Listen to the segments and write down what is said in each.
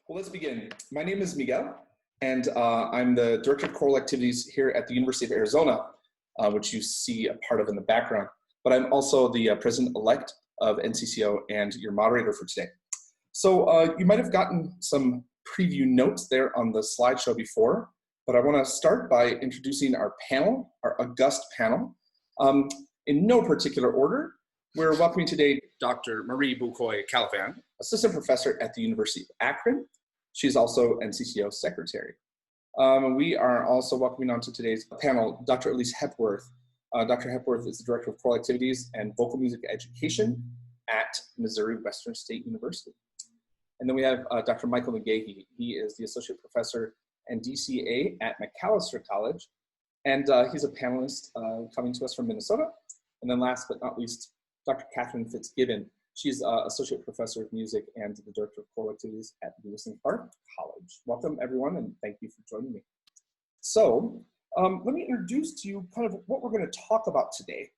Well, let's begin. My name is Miguel, and I'm the Director of Choral Activities here at the University of Arizona, which you see a part of in the background. But I'm also the President-elect of NCCO and your moderator for today. So you might have gotten some preview notes there on the slideshow before, but I want to start by introducing our panel, our august panel. In no particular order, we're welcoming today Dr. Marie Bukoy-Calavan, Assistant Professor at the University of Akron. She's also NCCO Secretary. We are also welcoming onto today's panel Dr. Elise Hepworth. Dr. Hepworth is the Director of Choral Activities and Vocal Music Education at Missouri Western State University. And then we have Dr. Michael McGahey. He is the Associate Professor and DCA at Macalester College. And he's a panelist coming to us from Minnesota. And then last but not least, Dr. Catherine Fitzgibbon. She's Associate Professor of Music and the Director of Choral Activities at Lewis and Clark College. Welcome, everyone, and thank you for joining me. So let me introduce to you kind of what we're going to talk about today.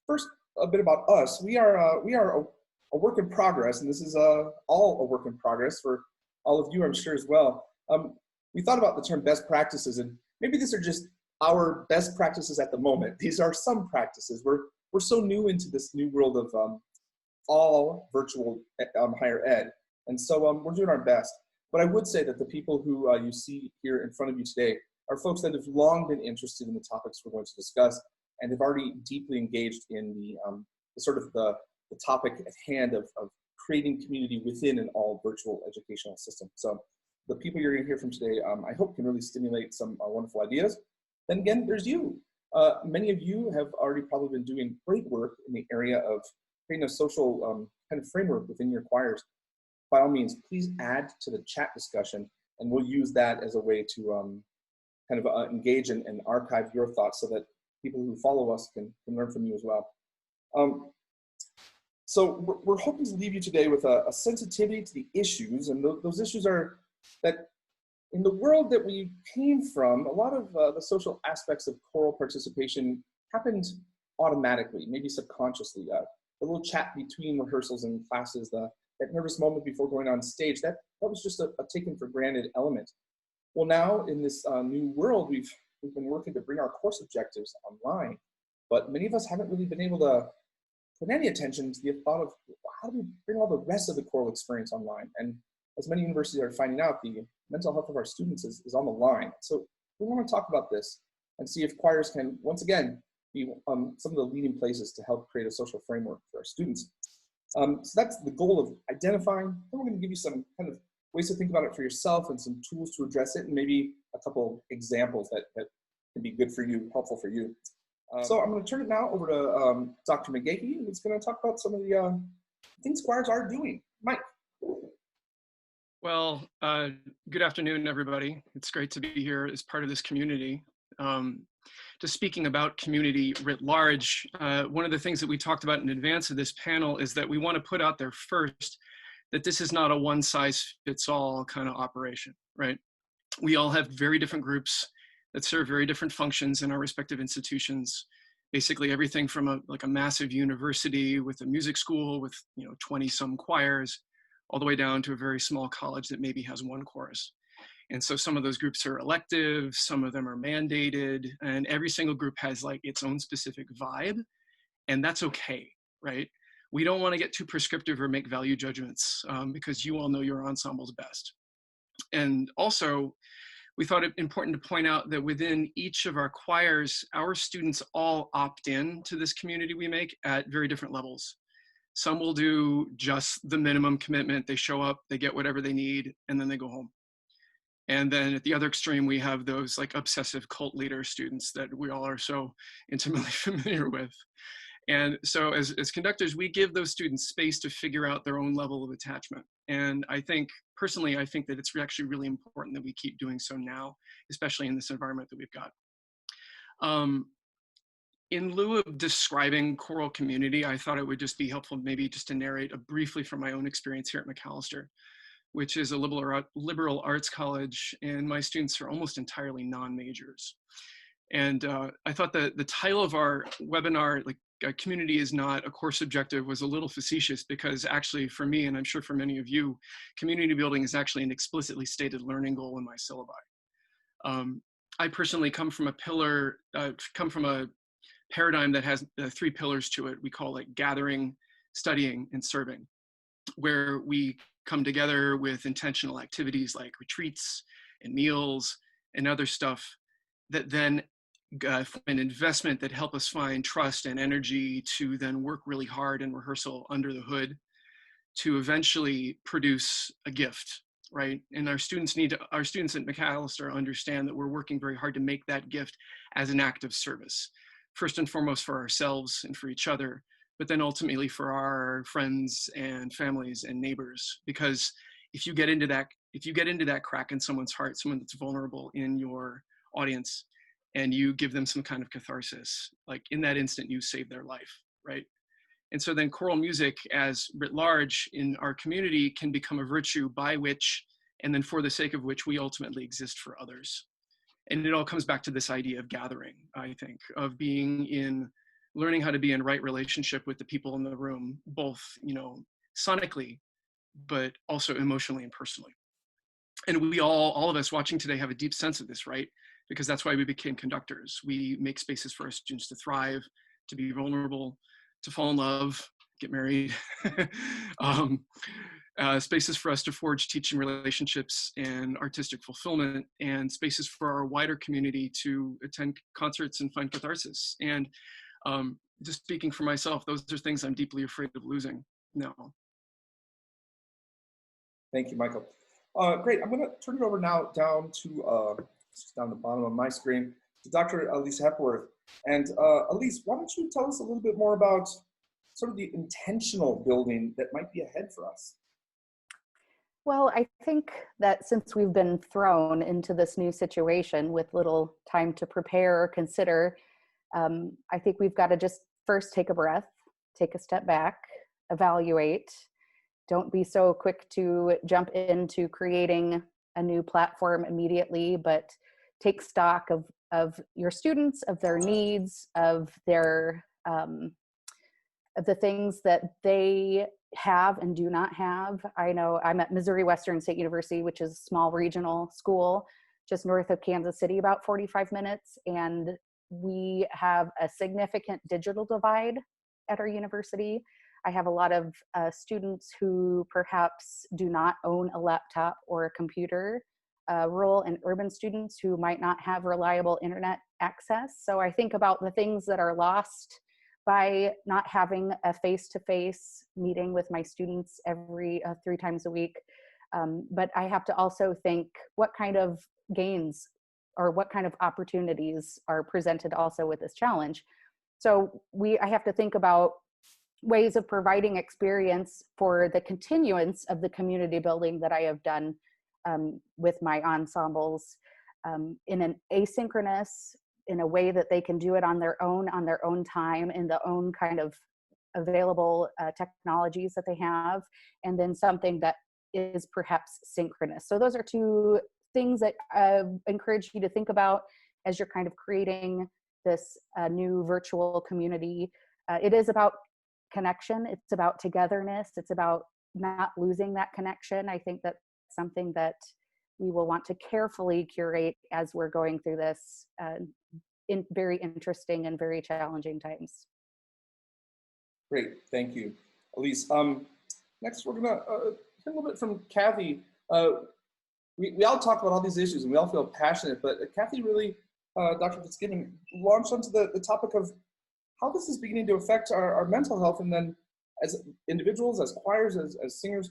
First, a bit about us. We are a work in progress, and this is all a work in progress for all of you, I'm sure, as well. We thought about the term best practices, and maybe these are just our best practices at the moment. These are some practices. We're so new into this new world of all virtual higher ed. And so we're doing our best. But I would say that the people who you see here in front of you today are folks that have long been interested in the topics we're going to discuss and have already deeply engaged in the topic at hand of creating community within an all virtual educational system. So the people you're going to hear from today, I hope can really stimulate some wonderful ideas. Then again, there's you. Many of you have already probably been doing great work in the area of creating a social kind of framework within your choirs. By all means, please add to the chat discussion, and we'll use that as a way to engage and archive your thoughts so that people who follow us can learn from you as well. So we're hoping to leave you today with a sensitivity to the issues, and those issues are that in the world that we came from, a lot of the social aspects of choral participation happened automatically, maybe subconsciously. The little chat between rehearsals and classes, that nervous moment before going on stage, that was just a taken for granted element. Well, now in this new world, we've been working to bring our course objectives online, but many of us haven't really been able to put any attention to the thought of how do we bring all the rest of the choral experience online. And as many universities are finding out, the mental health of our students is on the line. So we want to talk about this and see if choirs can, once again, be some of the leading places to help create a social framework for our students. So that's the goal of identifying. Then we're going to give you some kind of ways to think about it for yourself and some tools to address it, and maybe a couple examples that can be good for you, helpful for you. So I'm going to turn it now over to Dr. McGahey, who's going to talk about some of the things choirs are doing. Mike. Well, good afternoon, everybody. It's great to be here as part of this community. Just speaking about community writ large, one of the things that we talked about in advance of this panel is that we want to put out there first that this is not a one-size-fits-all kind of operation, right? We all have very different groups that serve very different functions in our respective institutions. Basically everything from a massive university with a music school with 20-some choirs, all the way down to a very small college that maybe has one chorus. And so some of those groups are elective, some of them are mandated, and every single group has like its own specific vibe, and that's okay, right? We don't want to get too prescriptive or make value judgments because you all know your ensemble's best. And also, we thought it important to point out that within each of our choirs, our students all opt in to this community we make at very different levels. Some will do just the minimum commitment. They show up, they get whatever they need, and then they go home. And then at the other extreme, we have those like obsessive cult leader students that we all are so intimately familiar with. And so as conductors, we give those students space to figure out their own level of attachment. And personally, I think that it's actually really important that we keep doing so now, especially in this environment that we've got. In lieu of describing choral community, I thought it would just be helpful maybe just to narrate briefly from my own experience here at Macalester, which is a liberal arts college, and my students are almost entirely non-majors. And I thought that the title of our webinar community is not a course objective was a little facetious, because actually for me, and I'm sure for many of you, community building is actually an explicitly stated learning goal in my syllabi. I personally come from a paradigm that has 3 pillars to it. We call it gathering, studying, and serving, where we come together with intentional activities like retreats and meals and other stuff that then an investment that help us find trust and energy to then work really hard in rehearsal under the hood to eventually produce a gift, right? And our students at McAllister understand that we're working very hard to make that gift as an act of service, first and foremost for ourselves and for each other, but then ultimately for our friends and families and neighbors. Because if you get into that crack in someone's heart, someone that's vulnerable in your audience, and you give them some kind of catharsis, like in that instant, you save their life, right? And so then choral music as writ large in our community can become a virtue by which, and then for the sake of which, we ultimately exist for others. And it all comes back to this idea of gathering, I think, of learning how to be in right relationship with the people in the room, both, sonically, but also emotionally and personally. And we all of us watching today have a deep sense of this, right? Because that's why we became conductors. We make spaces for our students to thrive, to be vulnerable, to fall in love, get married. Spaces for us to forge teaching relationships and artistic fulfillment, and spaces for our wider community to attend concerts and find catharsis. And just speaking for myself, those are things I'm deeply afraid of losing now. Thank you, Michael. Great. I'm going to turn it over now down the bottom of my screen to Dr. Elise Hepworth. And Elise, why don't you tell us a little bit more about sort of the intentional building that might be ahead for us? Well, I think that since we've been thrown into this new situation with little time to prepare or consider, I think we've got to just first take a breath, take a step back, evaluate. Don't be so quick to jump into creating a new platform immediately, but take stock of your students, of their needs, of their of the things that they have and do not have. I know I'm at Missouri Western State University, which is a small regional school just north of Kansas City, about 45 minutes. And we have a significant digital divide at our university. I have a lot of students who perhaps do not own a laptop or a computer, rural and urban students who might not have reliable internet access. So I think about the things that are lost by not having a face-to-face meeting with my students every 3 times a week. But I have to also think what kind of gains or what kind of opportunities are presented also with this challenge. So I have to think about ways of providing experience for the continuance of the community building that I have done with my ensembles in an asynchronous, in a way that they can do it on their own time, in the own kind of available technologies that they have, and then something that is perhaps synchronous. So those are 2 things that I encourage you to think about as you're kind of creating this new virtual community. It is about connection. It's about togetherness. It's about not losing that connection. I think that's something that we will want to carefully curate as we're going through this in very interesting and very challenging times. Great, thank you, Elise. Next, we're gonna hear a little bit from Kathy. We all talk about all these issues and we all feel passionate, but Kathy really, Dr. Fitzgibbon, launched onto the topic of how this is beginning to affect our mental health, and then as individuals, as choirs, as singers,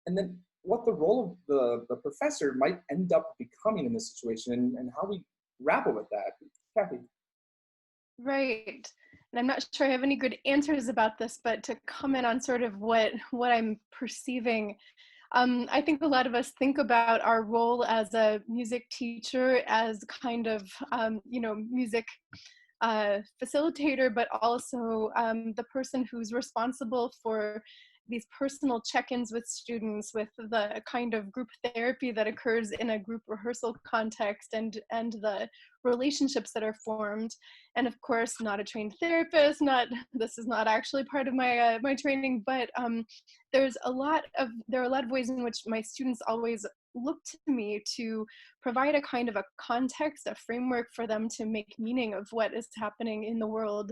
and then what the role of the professor might end up becoming in this situation, and how we grapple with that. Kathy. Right. And I'm not sure I have any good answers about this, but to comment on sort of what I'm perceiving, I think a lot of us think about our role as a music teacher as kind of, music facilitator, but also the person who's responsible for these personal check-ins with students, with the kind of group therapy that occurs in a group rehearsal context, and the relationships that are formed. And of course, not a trained therapist, this is not actually part of my my training, but there are a lot of ways in which my students always look to me to provide a kind of a context, a framework for them to make meaning of what is happening in the world.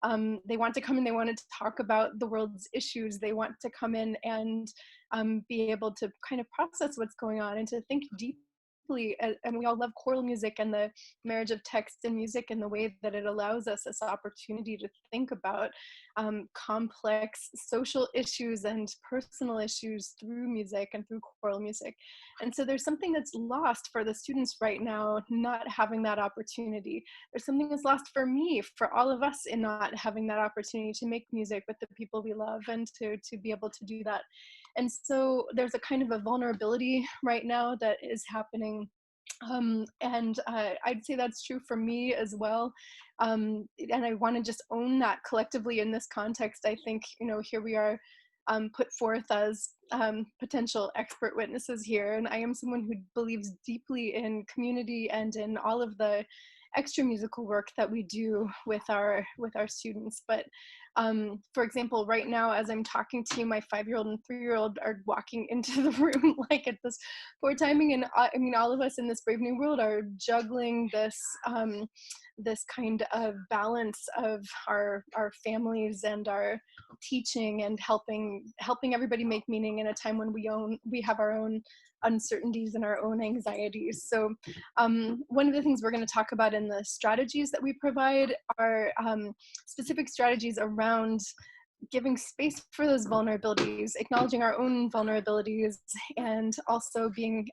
They want to come in, they want to talk about the world's issues, they want to come in and be able to kind of process what's going on and to think deeply. And we all love choral music and the marriage of text and music and the way that it allows us this opportunity to think about complex social issues and personal issues through music and through choral music. And so there's something that's lost for the students right now, not having that opportunity. There's something that's lost for me, for all of us, in not having that opportunity to make music with the people we love and to be able to do that. And so there's a kind of a vulnerability right now that is happening. And I'd say that's true for me as well. And I want to just own that collectively in this context. I think, here we are put forth as potential expert witnesses here. And I am someone who believes deeply in community and in all of the extra musical work that we do with our students. But for example, right now, as I'm talking to you, my 5-year-old and 3-year-old are walking into the room like at this poor timing. And I mean, all of us in this brave new world are juggling this this kind of balance of our families and our teaching and helping everybody make meaning in a time when we have our own uncertainties and our own anxieties. So one of the things we're going to talk about in the strategies that we provide are specific strategies around giving space for those vulnerabilities, acknowledging our own vulnerabilities, and also being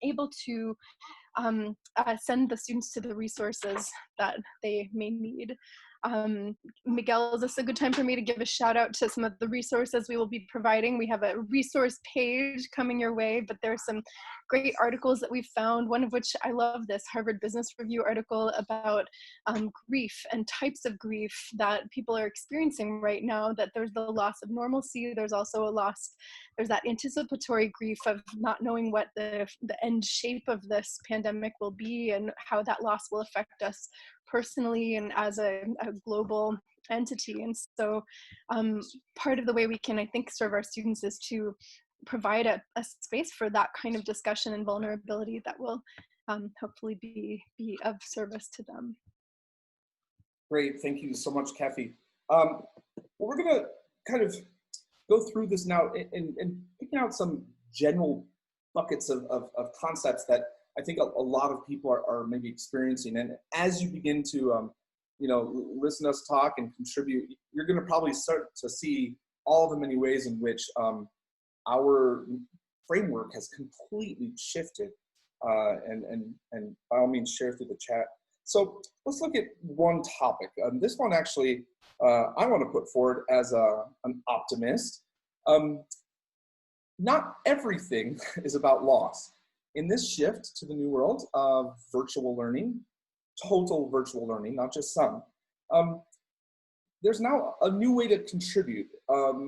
able to send the students to the resources that they may need. Miguel, is this a good time for me to give a shout out to some of the resources we will be providing? We have a resource page coming your way, but there are some great articles that we found, one of which I love, this Harvard Business Review article about grief and types of grief that people are experiencing right now, that there's the loss of normalcy, there's also there's that anticipatory grief of not knowing what the end shape of this pandemic will be and how that loss will affect us personally and as a global entity. And so part of the way we can, I think, serve our students is to provide a space for that kind of discussion and vulnerability that will hopefully be of service to them. Great, thank you so much, Kathy. We're gonna kind of go through this now and picking out some general buckets of concepts that I think a lot of people are maybe experiencing. And as you begin to, listen to us talk and contribute, you're going to probably start to see all the many ways in which our framework has completely shifted. And by all means, share through the chat. So let's look at one topic. This one actually, I want to put forward as an optimist. Not everything is about loss. In this shift to the new world of virtual learning, total virtual learning, not just some, there's now a new way to contribute.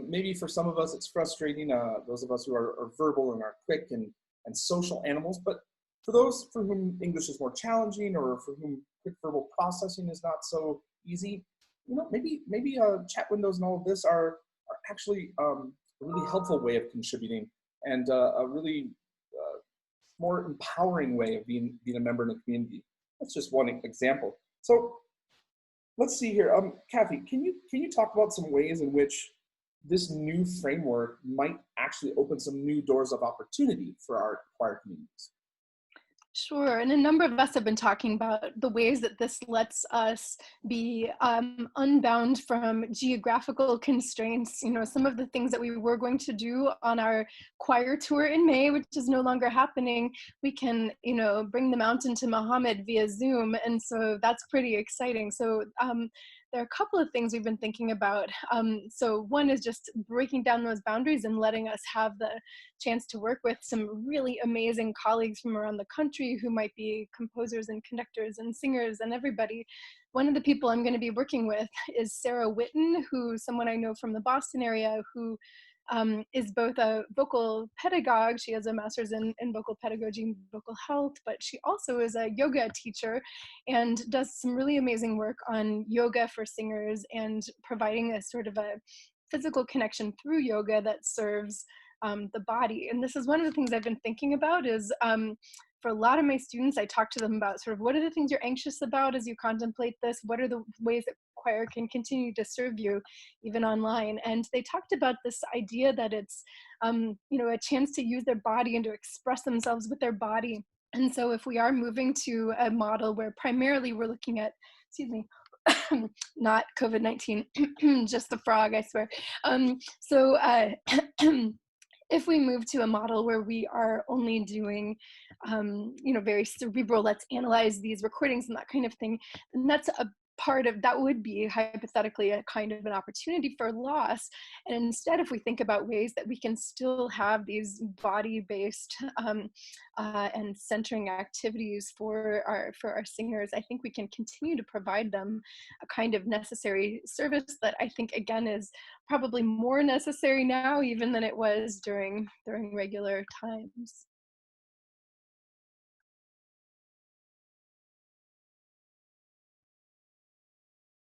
Maybe for some of us it's frustrating, those of us who are verbal and are quick and social animals, but for those for whom English is more challenging or for whom quick verbal processing is not so easy, maybe chat windows and all of this are actually a really helpful way of contributing and a really more empowering way of being a member in the community. That's just one example. So let's see here. Kathy, can you talk about some ways in which this new framework might actually open some new doors of opportunity for our choir communities? Sure, and a number of us have been talking about the ways that this lets us be unbound from geographical constraints. Some of the things that we were going to do on our choir tour in May, which is no longer happening, we can, bring the mountain to Muhammad via Zoom, and so that's pretty exciting. So there are a couple of things we've been thinking about. So one is just breaking down those boundaries and letting us have the chance to work with some really amazing colleagues from around the country who might be composers and conductors and singers and everybody. One of the people I'm going to be working with is Sarah Whitten, who's someone I know from the Boston area, who is both a vocal pedagogue. She has a master's in vocal pedagogy and vocal health, but she also is a yoga teacher and does some really amazing work on yoga for singers and providing a sort of a physical connection through yoga that serves the body. And this is one of the things I've been thinking about is for a lot of my students, I talk to them about sort of what are the things you're anxious about as you contemplate this? What are the ways that choir can continue to serve you even online? And they talked about this idea that it's a chance to use their body and to express themselves with their body. And so if we are moving to a model where primarily we're looking at, excuse me, not COVID-19, just the frog, I swear. If we move to a model where we are only doing, very cerebral, let's analyze these recordings and that kind of thing, then that's a part of that would be hypothetically a kind of an opportunity for loss. And instead, if we think about ways that we can still have these body-based and centering activities for our singers, I think we can continue to provide them a kind of necessary service that I think again is probably more necessary now even than it was during regular times.